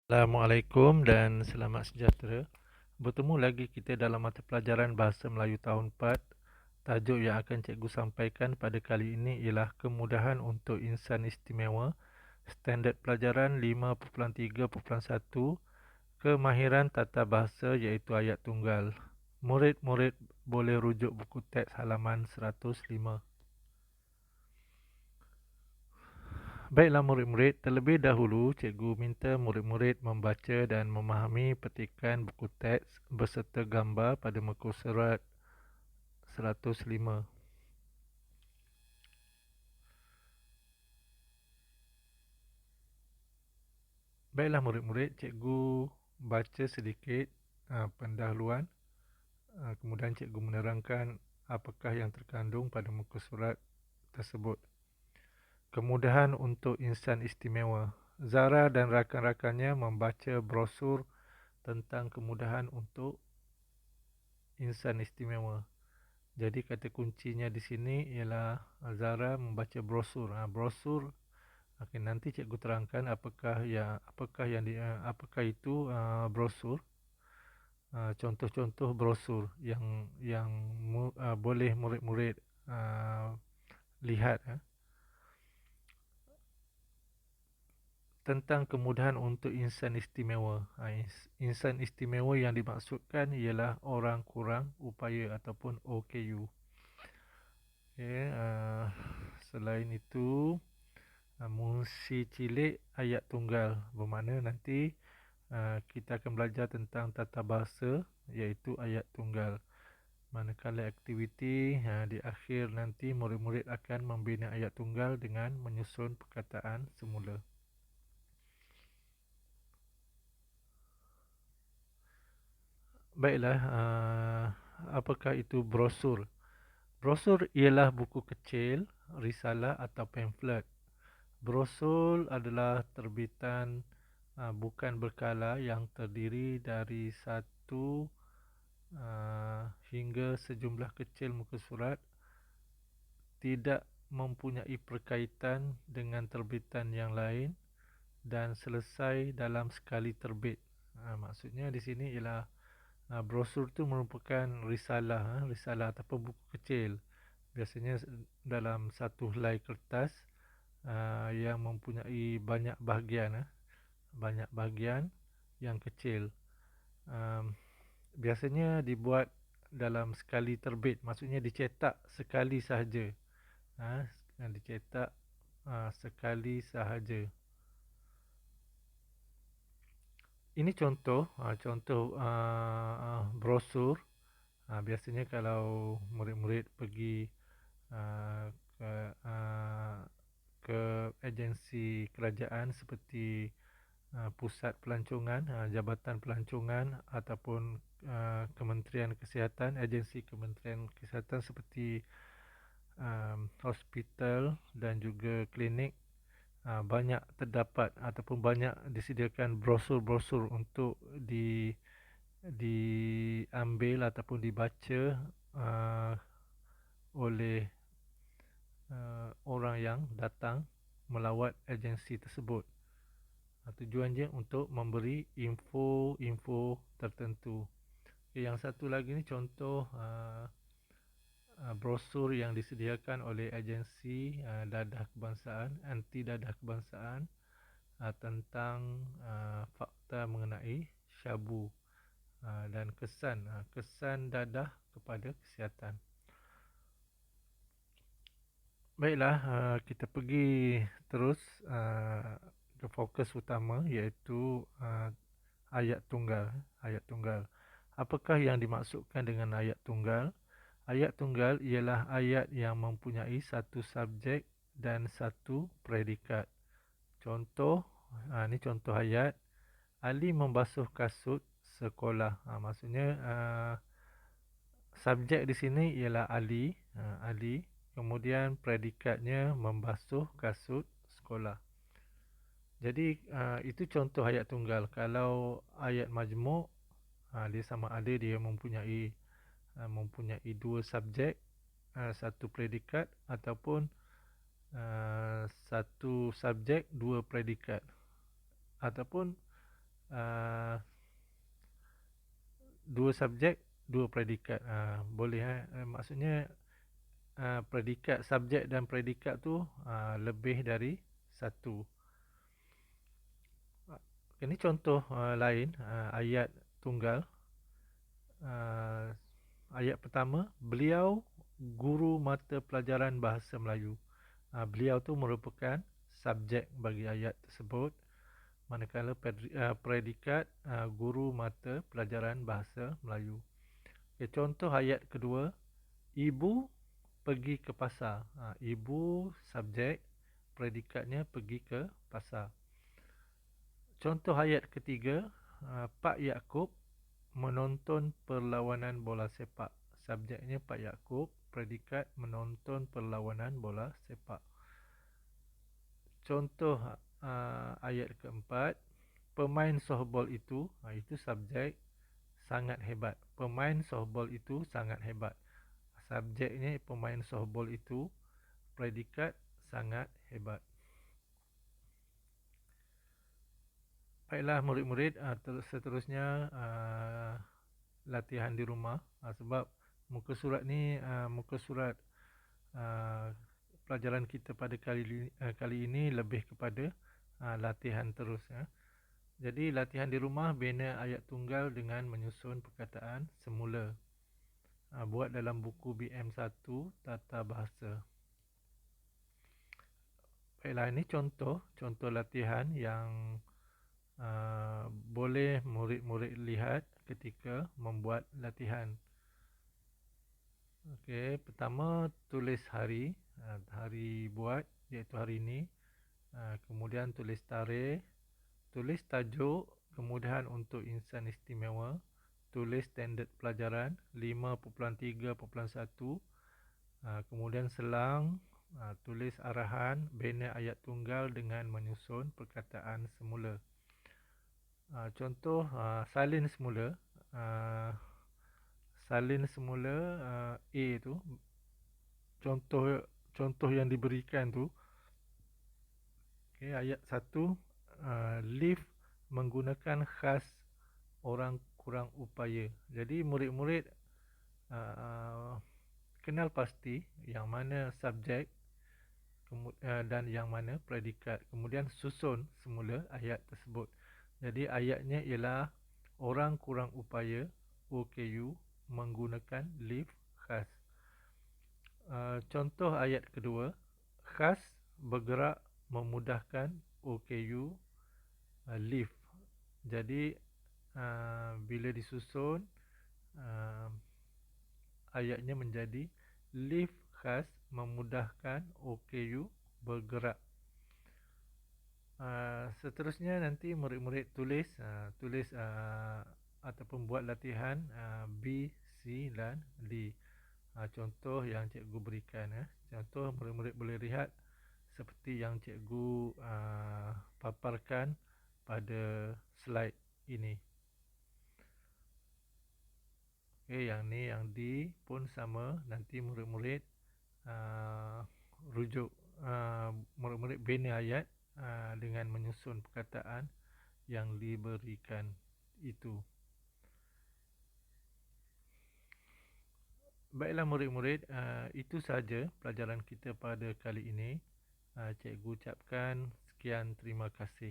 Assalamualaikum dan selamat sejahtera. Bertemu lagi kita dalam mata pelajaran Bahasa Melayu tahun 4. Tajuk yang akan cikgu sampaikan pada kali ini ialah kemudahan untuk insan istimewa, standard pelajaran 5.3.1, kemahiran tata bahasa iaitu ayat tunggal. Murid-murid boleh rujuk buku teks halaman 105. Baiklah murid-murid, terlebih dahulu cikgu minta murid-murid membaca dan memahami petikan buku teks beserta gambar pada muka surat 105. Baiklah murid-murid, cikgu baca sedikit pendahuluan, kemudian cikgu menerangkan apakah yang terkandung pada muka surat tersebut. Kemudahan untuk insan istimewa. Zara dan rakan-rakannya membaca brosur tentang kemudahan untuk insan istimewa. Jadi kata kuncinya di sini ialah Zara membaca brosur. Brosur, okay, nanti cikgu terangkan apakah itu brosur. Contoh-contoh brosur yang boleh murid-murid lihat tentang kemudahan untuk insan istimewa. Insan istimewa yang dimaksudkan ialah orang kurang upaya ataupun OKU. Okay, selain itu, Musi cilik ayat tunggal, bermakna nanti kita akan belajar tentang tata bahasa iaitu ayat tunggal. Manakala aktiviti di akhir nanti murid-murid akan membina ayat tunggal dengan menyusun perkataan semula. Baiklah, apakah itu brosur? Brosur ialah buku kecil, risalah atau pamflet. Brosur adalah terbitan bukan berkala yang terdiri dari satu hingga sejumlah kecil muka surat, tidak mempunyai perkaitan dengan terbitan yang lain dan selesai dalam sekali terbit. Maksudnya di sini ialah brosur itu merupakan risalah ataupun buku kecil. Biasanya dalam satu helai kertas yang mempunyai banyak bahagian yang kecil. Biasanya dibuat dalam sekali terbit, maksudnya dicetak sekali sahaja. Dicetak sekali sahaja. Ini contoh brosur. Biasanya kalau murid-murid pergi uh, ke, uh, ke agensi kerajaan seperti pusat pelancongan, jabatan pelancongan ataupun Kementerian Kesihatan, agensi Kementerian Kesihatan seperti hospital dan juga klinik, banyak terdapat ataupun banyak disediakan brosur-brosur untuk diambil ataupun dibaca oleh orang yang datang melawat agensi tersebut. Tujuannya untuk memberi info-info tertentu. Yang satu lagi ni contoh brosur yang disediakan oleh agensi dadah kebangsaan, anti dadah kebangsaan, tentang fakta mengenai syabu dan kesan dadah kepada kesihatan. Baiklah, kita pergi terus ke fokus utama iaitu ayat tunggal. Apakah yang dimaksudkan dengan ayat tunggal? Ayat tunggal ialah ayat yang mempunyai satu subjek dan satu predikat. Contoh, ini contoh ayat. Ali membasuh kasut sekolah. Maksudnya subjek di sini ialah Ali. Ali. Kemudian predikatnya membasuh kasut sekolah. Jadi itu contoh ayat tunggal. Kalau ayat majmuk, dia sama ada dia mempunyai dua subjek, satu predikat ataupun satu subjek dua predikat, ataupun uh, dua subjek, dua predikat. Boleh maksudnya predikat, subjek dan predikat tu lebih dari satu. Ini contoh lain, ayat tunggal. Ayat pertama, beliau guru mata pelajaran bahasa Melayu. Beliau tu merupakan subjek bagi ayat tersebut, manakala predikat guru mata pelajaran bahasa Melayu. Okay, contoh ayat kedua, ibu pergi ke pasar. Ibu subjek, predikatnya pergi ke pasar. Contoh ayat ketiga, Pak Yaakob menonton perlawanan bola sepak. Subjeknya Pak Yaakob, predikat menonton perlawanan bola sepak. Contoh ayat keempat, pemain softball itu subjek, sangat hebat. Pemain softball itu sangat hebat. Subjeknya pemain softball itu, predikat sangat hebat. Baiklah murid-murid, seterusnya latihan di rumah, sebab muka surat ni muka surat pelajaran kita pada kali ini lebih kepada latihan terus. Jadi latihan di rumah, bina ayat tunggal dengan menyusun perkataan semula. Buat dalam buku BM1 Tata Bahasa. Baiklah, ini contoh latihan yang boleh murid-murid lihat ketika membuat latihan. Okey, pertama tulis hari buat, iaitu hari ini. Kemudian tulis tarikh, tulis tajuk kemudahan untuk insan istimewa, tulis standard pelajaran 5.3.1, kemudian selang, tulis arahan, bina ayat tunggal dengan menyusun perkataan semula. Contoh salin semula. Salin semula A tu, contoh yang diberikan tu. Okay, ayat 1, lift menggunakan khas orang kurang upaya. Jadi murid-murid kenal pasti yang mana subjek dan yang mana predikat. Kemudian susun semula ayat tersebut. Jadi ayatnya ialah orang kurang upaya, OKU, menggunakan lift khas. Contoh ayat kedua, khas bergerak memudahkan, OKU, lift. Jadi bila disusun, ayatnya menjadi lift khas memudahkan OKU bergerak. Seterusnya nanti murid-murid tulis ataupun buat latihan B, C dan D. Contoh yang cikgu berikan. Contoh murid-murid boleh lihat seperti yang cikgu paparkan pada slide ini. Okay, yang ni, yang D pun sama. Nanti murid-murid rujuk, murid-murid bina ayat dengan menyusun perkataan yang diberikan itu. Baiklah murid-murid, itu sahaja pelajaran kita pada kali ini. Cikgu ucapkan sekian terima kasih.